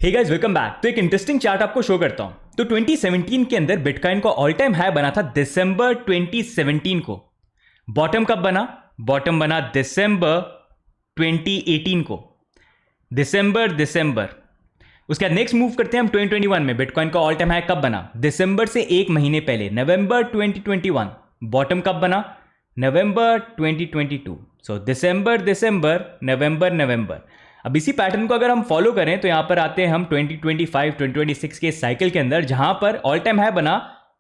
Hey guys welcome back. तो एक interesting chart आपको शो करता हूं। तो 2017 के अंदर बिटकॉइन का ऑल टाइम हाई बना था दिसंबर 2017 को। बॉटम कब बना? बॉटम बना दिसंबर 2018 को। दिसंबर उसके बाद नेक्स्ट मूव करते हैं हम 2021 में। बिटकॉइन का ऑल टाइम हाई कब बना? दिसंबर से एक महीने पहले, नवंबर 2021। बॉटम कब बना? नवंबर 2022। सो दिसंबर, नवंबर। अब इसी पैटर्न को अगर हम फॉलो करें तो यहां पर आते हैं हम 2025 2026 के साइकिल के अंदर, जहां पर ऑल टाइम हाई बना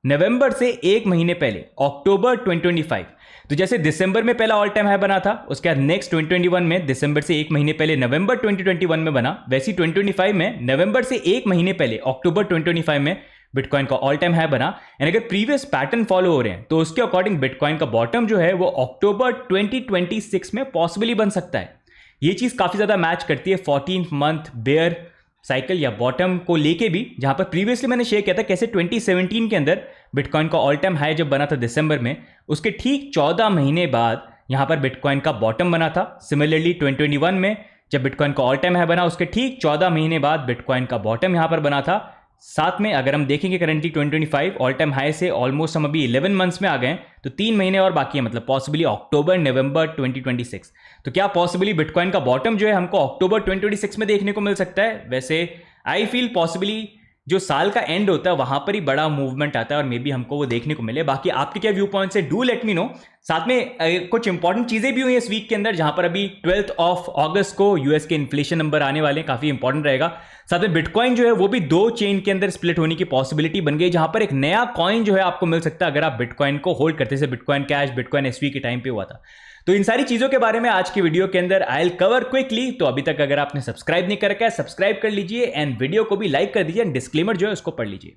नवंबर से एक महीने पहले, अक्टूबर 2025। तो जैसे दिसंबर में पहला ऑल टाइम हाई बना था, उसके बाद नेक्स्ट 2021 में दिसंबर से एक महीने पहले नवंबर 2021 में बना, वैसे 2025 में नवंबर से एक महीने पहले अक्टूबर 2025 में बिटकॉइन का ऑल टाइम हाई बना। एंड अगर प्रीवियस पैटर्न फॉलो हो रहे हैं तो उसके अकॉर्डिंग बिटकॉइन का बॉटम जो है वो अक्टूबर 2026 में पॉसिबली बन सकता है। ये चीज काफी ज्यादा मैच करती है 14th मंथ बेयर साइकिल या बॉटम को लेके भी, जहां पर प्रीवियसली मैंने शेयर किया था कैसे 2017 के अंदर बिटकॉइन का ऑल टाइम हाई जब बना था दिसंबर में, उसके ठीक 14 महीने बाद यहां पर बिटकॉइन का बॉटम बना था। सिमिलरली 2021 में जब बिटकॉइन का ऑल टाइम हाई बना, उसके ठीक 14 महीने बाद बिटकॉइन का बॉटम यहां पर बना था। साथ में अगर हम देखेंगे करंटली 2025 ऑल टाइम हाई से ऑलमोस्ट हम अभी 11 मंथ्स में आ गए, तो 3 महीने और बाकी है, मतलब पॉसिबली अक्टूबर नवंबर 2026। तो क्या पॉसिबली बिटकॉइन का बॉटम जो है हमको अक्टूबर 2026 में देखने को मिल सकता है? वैसे आई फील पॉसिबली जो साल का एंड होता है वहां पर ही बड़ा मूवमेंट आता है और मे बी हमको वो देखने को मिले। बाकी आपके क्या व्यू पॉइंट्स है, डू लेट मी नो। साथ में कुछ इंपॉर्टेंट चीजें भी हुई इस वीक के अंदर, जहां पर अभी 12th ऑफ अगस्त को यूएस के इन्फ्लेशन नंबर आने वाले हैं, काफी इंपॉर्टेंट रहेगा। साथ में बिटकॉइन जो है वो भी 2 चेन के अंदर स्प्लिट होने की पॉसिबिलिटी बन गई, जहां पर एक नया कॉइन जो है आपको मिल सकता है अगर आप बिटकॉइन को होल्ड करते, जैसे बिटकॉइन कैश, बिटकॉइन एसवी के टाइम पे हुआ था। तो इन सारी चीजों के बारे में आज की वीडियो के अंदर आई विल कवर क्विकली। तो अभी तक अगर आपने सब्सक्राइब नहीं कर रखा है, सब्सक्राइब कर लीजिए एंड वीडियो को भी लाइक कर दीजिए एंड डिस्क्लेमर जो है उसको पढ़ लीजिए।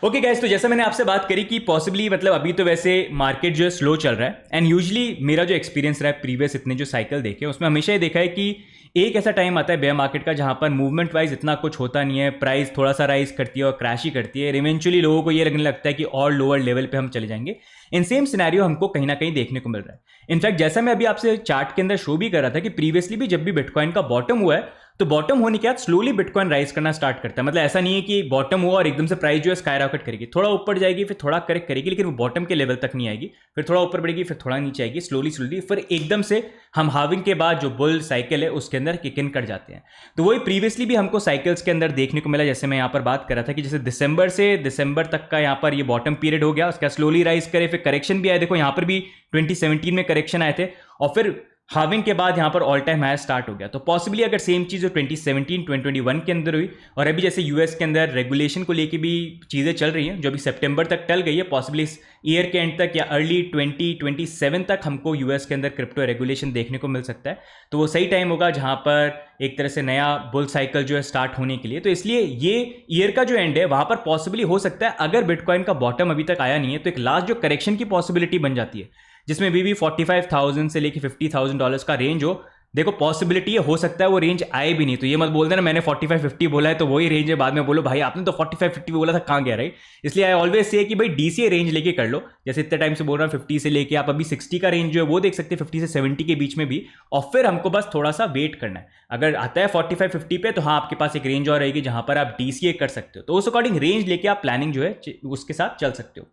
ओके गाइस, तो जैसा मैंने आपसे बात करी कि पॉसिबली मतलब अभी तो वैसे मार्केट जो है स्लो चल रहा है, एंड यूजुअली मेरा जो एक्सपीरियंस रहा है प्रीवियस इतने जो साइकिल देखे उसमें हमेशा ये देखा है कि एक ऐसा टाइम आता है बेयर मार्केट का जहां पर मूवमेंट वाइज इतना कुछ होता नहीं है, प्राइस थोड़ा सा राइज करती है और क्रैश ही करती है। इवेंचुअली लोगों को ये लगने लगता है कि और लोअर लेवल पे हम चले जाएंगे। इन सेम सिनेरियो हमको कहीं ना कहीं देखने को मिल रहा है। इनफैक्ट जैसा मैं अभी आपसे चार्ट के अंदर शो भी कर रहा था कि प्रीवियसली भी जब भी बिटकॉइन का बॉटम हुआ है तो बॉटम होने के बाद स्लोली बिटकॉइन राइज करना स्टार्ट करता है। मतलब ऐसा नहीं है कि बॉटम हुआ और एकदम से प्राइस जो है स्काई रॉकेट करेगी, थोड़ा ऊपर जाएगी फिर थोड़ा करेक्ट करेगी, लेकिन वो बॉटम के लेवल तक नहीं आएगी, फिर थोड़ा ऊपर बढ़ेगी फिर थोड़ा नीचे आएगी, स्लोली फिर एकदम से हम हाविंग के बाद जो बुल साइकिल है उसके अंदर किक इन कर जाते हैं। तो वही प्रीवियसली भी हमको साइकिल्स के अंदर देखने को मिला, जैसे मैं यहाँ पर बात कर रहा था कि जैसे दिसंबर से दिसंबर तक का यहाँ पर ये बॉटम पीरियड हो गया, उसका स्लोली राइज करे, फिर करेक्शन भी आया। देखो यहाँ पर भी 2017 में करेक्शन आए थे और फिर हाविंग के बाद यहां पर ऑल टाइम हाई स्टार्ट हो गया। तो पॉसिबली अगर सेम चीज जो 2017 2021 के अंदर हुई और अभी जैसे यूएस के अंदर रेगुलेशन को लेके भी चीजें चल रही हैं जो अभी सितंबर तक टल गई है, पॉसिबली इस ईयर के एंड तक या अर्ली 2027 तक हमको यूएस के अंदर क्रिप्टो रेगुलेशन देखने को मिल सकता है। तो वो सही टाइम होगा जहां पर एक तरह से नया बुल साइकिल जो है स्टार्ट होने के लिए। तो इसलिए ये ईयर का जो एंड है वहां पर पॉसिबली हो सकता है अगर बिटकॉइन का बॉटम अभी तक आया नहीं है तो एक लास्ट जो करेक्शन की पॉसिबिलिटी बन जाती है, जिसमें भी 45,000 से लेके $50,000 का रेंज हो। देखो पॉसिबिलिटी है, हो सकता है वो रेंज आए भी नहीं। तो ये मत बोल देना मैंने 45-50 बोला है तो वही रेंज है, बाद में बोलो भाई आपने तो 45-50 बोला था, कहाँ गया, राइट? इसलिए आई ऑलवेज से कि भाई डीसीए रेंज लेके कर लो। जैसे इतने टाइम से बोल रहा हूँ 50 से लेके आप अभी 60 का रेंज जो है वो देख सकते हैं, 50 से 70 के बीच में भी। और फिर हमको बस थोड़ा सा वेट करना है। अगर आता है 45-50 पे तो हाँ आपके पास एक रेंज और रहेगी जहां पर आप डीसीए कर सकते हो। तो उस अकॉर्डिंग रेंज लेके आप प्लानिंग जो है उसके साथ चल सकते हो।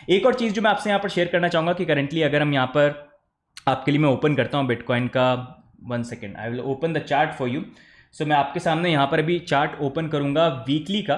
एक और चीज जो मैं आपसे यहाँ पर शेयर करना चाहूंगा कि करंटली अगर हम यहाँ पर आपके लिए मैं ओपन करता हूं बिटकॉइन का, 1 second, I will open the chart for you. So मैं आपके सामने यहां पर अभी चार्ट ओपन करूंगा वीकली का।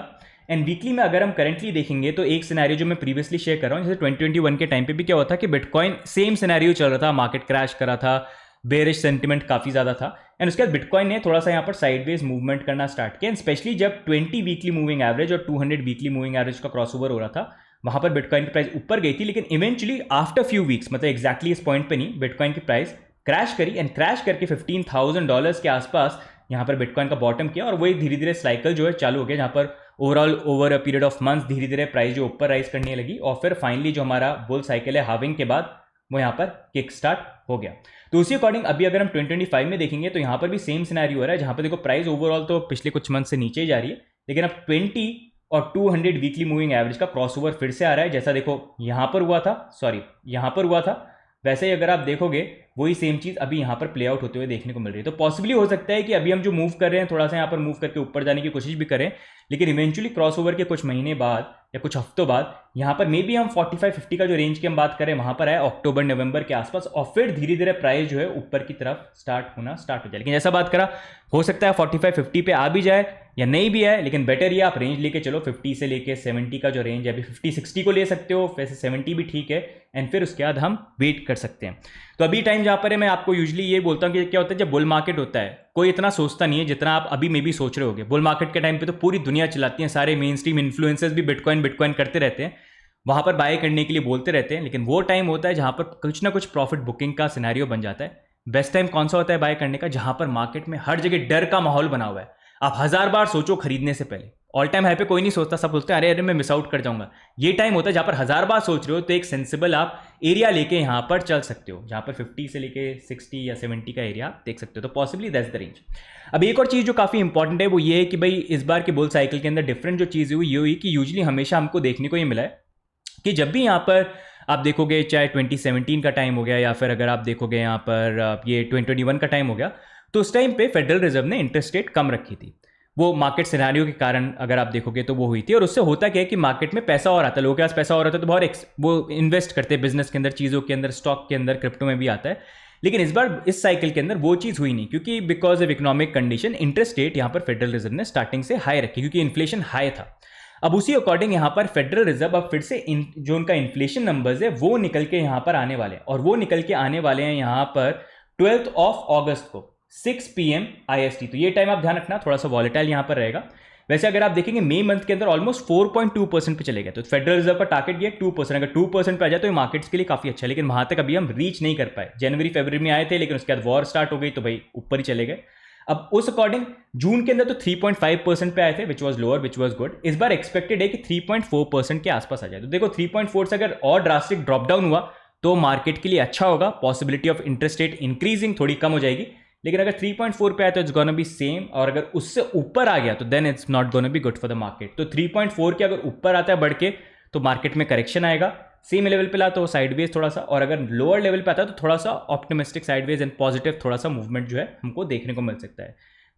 एंड वीकली में अगर हम करंटली देखेंगे तो एक सिनेरियो जो मैं प्रीवियसली शेयर कर रहा हूं, जैसे 2021 के टाइम पे भी क्या हुआ था कि बिटकॉइन सेम सिनेरियो चल रहा था, मार्केट क्रैश करा था, बेरिश सेंटिमेंट काफी ज्यादा था। एंड उसके बाद बिटकॉइन ने थोड़ा सा यहाँ पर साइडवेज मूवमेंट करना स्टार्ट किया, स्पेशली जब 20 वीकली मूविंग एवरेज और 200 वीकली मूविंग एवरेज का क्रॉसओवर हो रहा था, वहां पर बिटकॉइन की प्राइस ऊपर गई थी। लेकिन इवेंचुअली आफ्टर फ्यू वीक्स, मतलब एक्जैक्टली इस पॉइंट पे नहीं, बिटकॉइन की प्राइस क्रैश करी एंड क्रैश करके $15,000 के आसपास यहाँ पर बिटकॉइन का बॉटम किया। और वही धीरे धीरे साइकिल जो है चालू हो गया, जहाँ पर overall over a period of months धीरे धीरे प्राइस जो ऊपर राइज करने लगी और फिर फाइनली जो हमारा बुल साइकिल है हाविंग के बाद वो यहाँ पर किक स्टार्ट हो गया। तो उसी अकॉर्डिंग अभी अगर हम 2025 में देखेंगे तो यहाँ पर भी सेम सिनेरियो हो रहा है, जहाँ पर देखो प्राइस ओवरऑल तो पिछले कुछ मंथ से नीचे ही जा रही है, लेकिन अब 20 और 200 वीकली मूविंग एवरेज का क्रॉसओवर फिर से आ रहा है। जैसा देखो यहाँ पर हुआ था, सॉरी यहाँ पर हुआ था, वैसे ही अगर आप देखोगे वही सेम चीज़ अभी यहाँ पर प्ले आउट होते हुए देखने को मिल रही है। तो पॉसिबली हो सकता है कि अभी हम जो मूव कर रहे हैं थोड़ा सा यहाँ पर मूव करके ऊपर जाने की कोशिश भी करें, लेकिन इवेंचुअली क्रॉसओवर के कुछ महीने बाद या कुछ हफ्तों बाद यहाँ पर मे बी हम 45-50 का जो रेंज की हम बात करें वहाँ पर आए अक्टूबर नवंबर के आसपास, और फिर धीरे धीरे प्राइस जो है ऊपर की तरफ स्टार्ट होना स्टार्ट हो जाए। लेकिन जैसा बात करा, हो सकता है 45-50 पे आ भी जाए या नहीं भी आए, लेकिन बेटर ये आप रेंज लेके चलो 50 से लेके 70 का जो रेंज है, अभी 50-60 को ले सकते हो, वैसे 70 भी ठीक है, एंड फिर उसके बाद हम वेट कर सकते हैं। तो अभी टाइम जहाँ पर है, मैं आपको यूजुअली ये बोलता हूँ कि क्या होता है जब बुल मार्केट होता है कोई इतना सोचता नहीं है जितना आप अभी में भी सोच रहे होगे। बुल मार्केट के टाइम पे तो पूरी दुनिया चलाती है, सारे मेन स्ट्रीम इन्फ्लुएंसर्स भी बिटकॉइन करते रहते हैं, वहाँ पर बाय करने के लिए बोलते रहते हैं, लेकिन वो टाइम होता है जहाँ पर कुछ ना कुछ प्रॉफिट बुकिंग का सिनेरियो बन जाता है। बेस्ट टाइम कौन सा होता है बाय करने का? जहाँ पर मार्केट में हर जगह डर का माहौल बना हुआ है। आप 1000 बार सोचो खरीदने से पहले, ऑल टाइम हाई पे कोई नहीं सोचता, सब बोलते हैं अरे अरे मैं मिस आउट कर जाऊंगा। ये टाइम होता है जहाँ पर 1000 बार सोच रहे हो तो एक सेंसिबल आप एरिया लेके यहाँ पर चल सकते हो, जहाँ पर 50 से लेके 60 या 70 का एरिया देख सकते हो। तो पॉसिबली दैट्स द रेंज। अब एक और चीज़ जो काफ़ी इंपॉर्टेंट है वो ये है कि भाई इस बार के बुल साइकिल के अंदर डिफरेंट जो चीज़ हुई ये हुई कि यूजली हमेशा हमको देखने को ये मिला है कि जब भी यहाँ पर आप देखोगे, चाहे 2017 का टाइम हो गया या फिर अगर आप देखोगे यहाँ पर ये 2021 का टाइम हो गया, तो उस टाइम पे फेडरल रिजर्व ने इंटरेस्ट रेट कम रखी थी। वो मार्केट सिनेरियो के कारण अगर आप देखोगे तो वो हुई थी, और उससे होता क्या है कि मार्केट में पैसा और आता है, लोगों के पास पैसा और आता है तो बहुत वो इन्वेस्ट करते हैं बिजनेस के अंदर, चीज़ों के अंदर, स्टॉक के अंदर, क्रिप्टो में भी आता है। लेकिन इस बार इस साइकिल के अंदर वो चीज़ हुई नहीं, क्योंकि because of economic condition interest rate यहाँ पर फेडरल रिजर्व ने स्टार्टिंग से हाई रखी, क्योंकि इन्फ्लेशन हाई था। अब उसी अकॉर्डिंग यहाँ पर फेडरल रिजर्व अब फिर से जो उनका इन्फ्लेशन नंबर्स है वो निकल के यहाँ पर आने वाले हैं, और वो निकल के आने वाले हैं यहाँ पर 12 अगस्त को 6 PM IST। तो ये टाइम आप ध्यान रखना, थोड़ा सा वॉलेटाइल यहाँ पर रहेगा। वैसे अगर आप देखेंगे मई मंथ के अंदर ऑलमोस्ट 4.2% पे चले गए, तो फेडरल रिजर्व का टारगेट ये 2%, अगर 2% पे आ जाए तो ये मार्केट्स के लिए काफी अच्छा है, लेकिन वहां तक अभी हम रीच नहीं कर पाए। जनवरी फरवरी में आए थे, लेकिन उसके बाद वॉर स्टार्ट हो गई तो भाई ऊपर ही चले गए। अब उस अकॉर्डिंग जून के अंदर तो 3.5% पे आए थे, which was lower, which was good. इस बार एक्सपेक्टेड है कि 3.4% के आसपास आ जाए। तो देखो 3.4 से अगर और ड्रास्टिक ड्रॉप डाउन हुआ तो मार्केट के लिए अच्छा होगा, possibility of interest rate increasing थोड़ी कम हो जाएगी। लेकिन अगर 3.4 पे आया तो इट्स गोना बी सेम, और अगर उससे ऊपर आ गया तो then it's not gonna be good for the market. तो 3.4 के अगर ऊपर आता है बढ़ के तो मार्केट में करेक्शन आएगा, सेम लेवल पे ला तो साइडवेज थोड़ा सा, और अगर लोअर लेवल पे आता है तो थोड़ा सा ऑप्टिमिस्टिक साइडवेज एंड पॉजिटिव थोड़ा सा मूवमेंट जो है हमको देखने को मिल सकता है।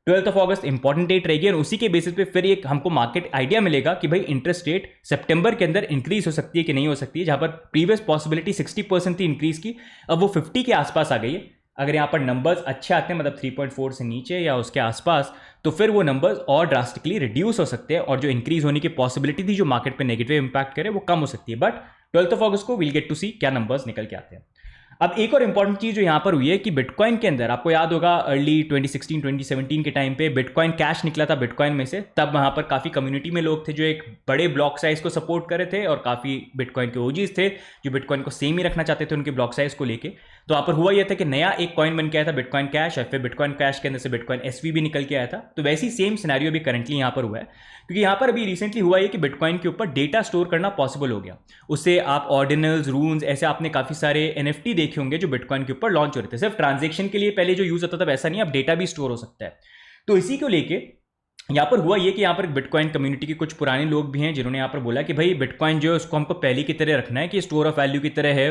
12 अगस्त इंपॉर्टेंट डेट रहेगी, और उसी के बेसिस पे फिर एक हमको मार्केट आइडिया मिलेगा कि भाई इंटरेस्ट रेट सितंबर के अंदर इंक्रीज हो सकती है कि नहीं हो सकती है। जहां पर प्रीवियस पॉसिबिलिटी 60% थी इंक्रीज की, अब वो 50 के आसपास आ गई है। अगर यहाँ पर नंबर्स अच्छे आते हैं, मतलब 3.4 से नीचे या उसके आसपास, तो फिर वो नंबर्स और ड्रास्टिकली रिड्यूस हो सकते हैं, और जो इंक्रीज होने की पॉसिबिलिटी थी जो मार्केट पे नेगेटिव इंपैक्ट करे वो कम हो सकती है। बट 12 अगस्त को वील गेट टू सी क्या नंबर्स निकल के आते हैं। अब एक और इंपॉर्टेंट चीज जो यहां पर हुई है कि बिटकॉइन के अंदर आपको याद होगा अर्ली 2016-2017 के टाइम पे बिटकॉइन कैश निकला था बिटकॉइन में से, तब वहां पर काफी कम्युनिटी में लोग थे जो एक बड़े ब्लॉक साइज को सपोर्ट कर रहे थे, और काफी बिटकॉइन के ओजीज थे जो बिटकॉइन को सेम ही रखना चाहते थे उनके ब्लॉक साइज को लेके। तो वहां पर हुआ यह था कि नया एक कॉइन बन के आया था बिटकॉइन कैश, और फिर बिटकॉइन कैश के अंदर से बिटकॉइन SV भी निकल के आया था। तो वैसी सेम सिनेरियो भी करंटली यहाँ पर हुआ है, क्योंकि यहाँ पर अभी रिसेंटली हुआ है कि बिटकॉइन के ऊपर डेटा स्टोर करना पॉसिबल हो गया। उससे आप ऑर्डिनल्स, रून्स, ऐसे आपने काफी सारे NFT देखे होंगे जो बिटकॉइन के ऊपर लॉन्च हो रहे थे। सिर्फ ट्रांजेक्शन के लिए पहले जो यूज होता था वैसा नहीं, अब डेटा भी स्टोर हो सकता है। तो इसी को लेके यहाँ पर हुआ ये कि यहाँ पर बिटकॉइन कम्युनिटी के कुछ पुराने लोग भी हैं जिन्होंने यहाँ पर बोला कि भाई बिटकॉइन जो है उसको हमको पहले की तरह रखना है, कि स्टोर ऑफ वैल्यू की तरह है,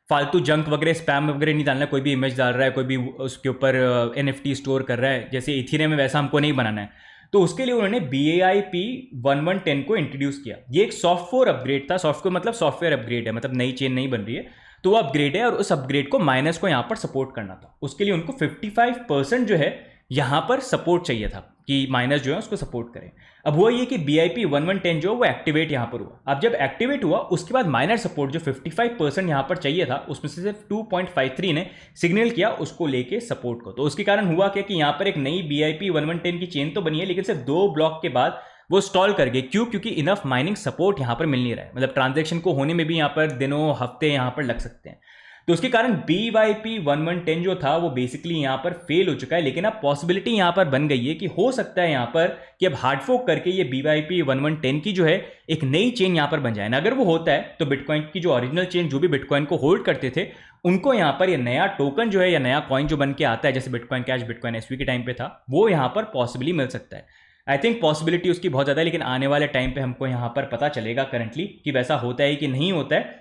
फालतू जंक वगैरह, स्पैम वगैरह नहीं डालना। कोई भी इमेज डाल रहा है, कोई भी उसके ऊपर NFT स्टोर कर रहा है जैसे इथेरियम में, वैसा हमको नहीं बनाना है। तो उसके लिए उन्होंने BIP 1110 को इंट्रोड्यूस किया। ये एक सॉफ्टवेयर अपग्रेड था, सॉफ्टवेयर मतलब सॉफ्टवेयर अपग्रेड है, मतलब नई चेन नहीं बन रही है, तो वो अपग्रेड है, और उस अपग्रेड को माइनस को यहाँ पर सपोर्ट करना था। उसके लिए उनको 55% जो है यहाँ पर सपोर्ट चाहिए था कि माइनस जो है उसको सपोर्ट करें। अब हुआ ये कि BIP 1110 जो वो एक्टिवेट यहाँ पर हुआ। अब जब एक्टिवेट हुआ उसके बाद माइनर सपोर्ट जो 55% यहाँ पर चाहिए था उसमें से सिर्फ 2.53 ने सिग्नल किया उसको लेके सपोर्ट को। तो उसके कारण हुआ क्या कि यहाँ पर एक नई BIP 1110 की चेन तो बनी है, लेकिन सिर्फ 2 ब्लॉक के बाद वो स्टॉल कर गए। क्यों? क्योंकि इनफ माइनिंग सपोर्ट यहाँ पर मिल नहीं रहा है, मतलब ट्रांजेक्शन को होने में भी यहाँ पर दिनों, हफ्ते यहाँ पर लग सकते हैं। तो उसके कारण BIP 1110 जो था वो बेसिकली यहाँ पर फेल हो चुका है। लेकिन अब पॉसिबिलिटी यहाँ पर बन गई है कि हो सकता है यहाँ पर कि अब हार्ड फोक करके ये BIP 1110 की जो है एक नई चेन यहाँ पर बन जाए ना। अगर वो होता है तो बिटकॉइन की जो ओरिजिनल चेन जो भी बिटकॉइन को होल्ड करते थे उनको यहाँ पर ये नया टोकन जो है या नया कॉइन जो बन के आता है, जैसे बिटकॉइन कैश, बिटकॉइन एसवी के टाइम पे था, वो यहाँ पर पॉसिबली मिल सकता है। आई थिंक पॉसिबिलिटी उसकी बहुत ज़्यादा है, लेकिन आने वाले टाइम पे हमको यहाँ पर पता चलेगा करंटली कि वैसा होता है कि नहीं होता है।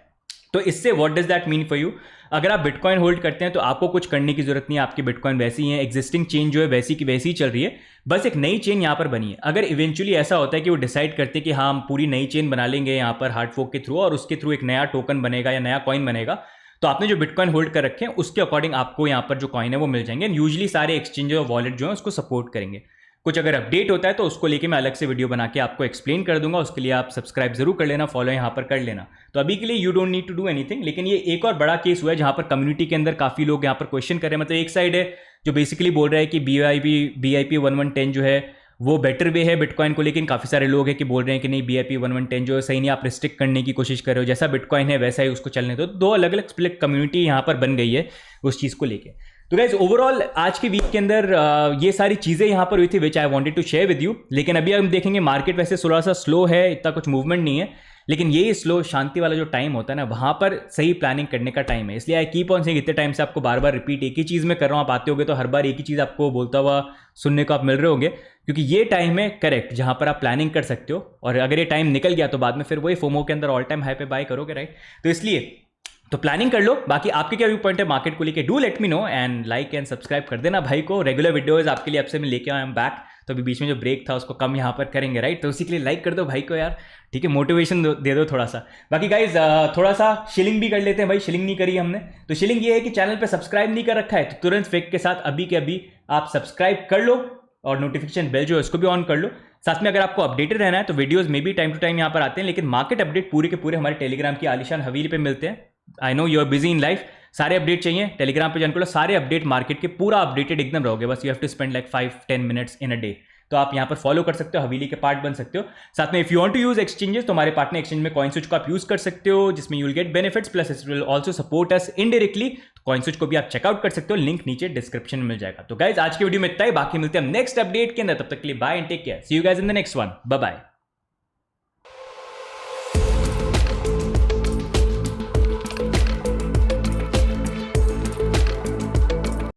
तो इससे what does that mean for you? अगर आप बिटकॉइन होल्ड करते हैं तो आपको कुछ करने की जरूरत नहीं है, आपकी बिटकॉइन वैसी है, एग्जिस्टिंग चेन जो है वैसी की वैसी चल रही है, बस एक नई चेन यहाँ पर बनी है। अगर इवेंचुअली ऐसा होता है कि वो डिसाइड करते हैं कि हाँ हम पूरी नई चेन बना लेंगे यहाँ पर हार्ड फोक के थ्रू, और उसके थ्रू एक नया टोकन बनेगा या नया कॉइन बनेगा, तो आपने जो बिटकॉइन होल्ड कर रखे हैं उसके अकॉर्डिंग आपको यहाँ पर जो कॉइन है वो मिल जाएंगे। यूजली सारे एक्सचेंज और वॉलेट जो है उसको सपोर्ट करेंगे। कुछ अगर अपडेट होता है तो उसको लेके मैं अलग से वीडियो बना के आपको एक्सप्लेन कर दूंगा, उसके लिए आप सब्सक्राइब जरूर कर लेना, फॉलो यहाँ पर कर लेना। तो अभी के लिए you don't need to do anything. लेकिन ये एक और बड़ा केस हुआ है जहाँ पर कम्युनिटी के अंदर काफ़ी लोग यहाँ पर क्वेश्चन कर रहे हैं। मतलब एक साइड है जो बेसिकली बोल रहा है कि BIP 1110 जो है वो बेटर वे है बिटकॉइन को, लेकिन काफ़ी सारे लोग हैं कि बोल रहे हैं कि नहीं BIP 1110 जो है सही नहीं, आप रिस्ट्रिक्ट करने की कोशिश कर रहे हो, जैसा बिटकॉइन है वैसा ही उसको चलने दो। दो अलग अलग स्प्लिट कम्युनिटी यहाँ पर बन गई है उस चीज़ को लेके। तो गाइज ओवरऑल आज के वीक के अंदर ये सारी चीज़ें यहाँ पर हुई थी which I wanted to share with you. लेकिन अभी हम देखेंगे मार्केट वैसे थोड़ा सा स्लो है, इतना कुछ मूवमेंट नहीं है, लेकिन ये स्लो शांति वाला जो टाइम होता है ना, वहाँ पर सही प्लानिंग करने का टाइम है। इसलिए आई कीप ऑन सेइंग, इतने टाइम से आपको बार बार रिपीट एक ही चीज़ में कर रहा हूँ, आप आते होगे तो हर बार एक ही चीज़ आपको बोलता हुआ सुनने को आप मिल रहे होंगे, क्योंकि ये टाइम है करेक्ट जहाँ पर आप प्लानिंग कर सकते हो। और अगर ये टाइम निकल गया तो बाद में फिर वही फोमो के अंदर ऑल टाइम हाई पे बाय करोगे, राइट? तो इसलिए तो प्लानिंग कर लो। बाकी आपके क्या व्यू पॉइंट है मार्केट को लेके, do let me know, and like and subscribe कर देना भाई को। रेगुलर वीडियोज आपके लिए अब से मैं लेके आया हूं बैक, तो अभी बीच में जो ब्रेक था उसको कम यहाँ पर करेंगे, राइट? तो उसी के लिए लाइक कर दो भाई को यार, ठीक है, मोटिवेशन दे दो थोड़ा सा। बाकी गाइज थोड़ा सा शिलिंग भी कर लेते हैं भाई, शिलिंग नहीं करी हमने। तो शिलिंग ये है कि चैनल पर सब्सक्राइब नहीं कर रखा है तो तुरंत फेक के साथ अभी के अभी आप सब्सक्राइब कर लो, और नोटिफिकेशन बेल जो है उसको भी ऑन कर लो। साथ में अगर आपको अपडेटेड रहना है तो वीडियोस में भी टाइम टू टाइम यहाँ पर आते हैं, लेकिन मार्केट अपडेट पूरे के पूरे हमारे टेलीग्राम की आलिशान हवेली पे मिलते हैं। I know you are busy in life, सारे अपडेट चाहिए टेलीग्राम पे ज्वाइन करो, सारे अपडेट मार्केट के पूरा अपडेटेड एकदम रहोगे। बस you have to spend like 5-10 minutes in a day. तो आप यहाँ पर फॉलो कर सकते हो, हवेली के पार्ट बन सकते हो। साथ में if you want to use exchanges तो हमारे पार्टनर एक्सचेंज में कॉइन स्विच को आप यूज कर सकते हो, जिसमें you will get benefits plus it will also support us indirectly. Coin switch को भी आप चेकआउट कर सकते हो, लिंक नीचे डिस्क्रिप्शन में मिल जाएगा। तो गाइज आज की वीडियो में इतना ही, बाकी मिलते हैं नेक्स्ट अपडेट के अंदर। तब तक के लिए bye and take care, see you guys in the next one, bye bye.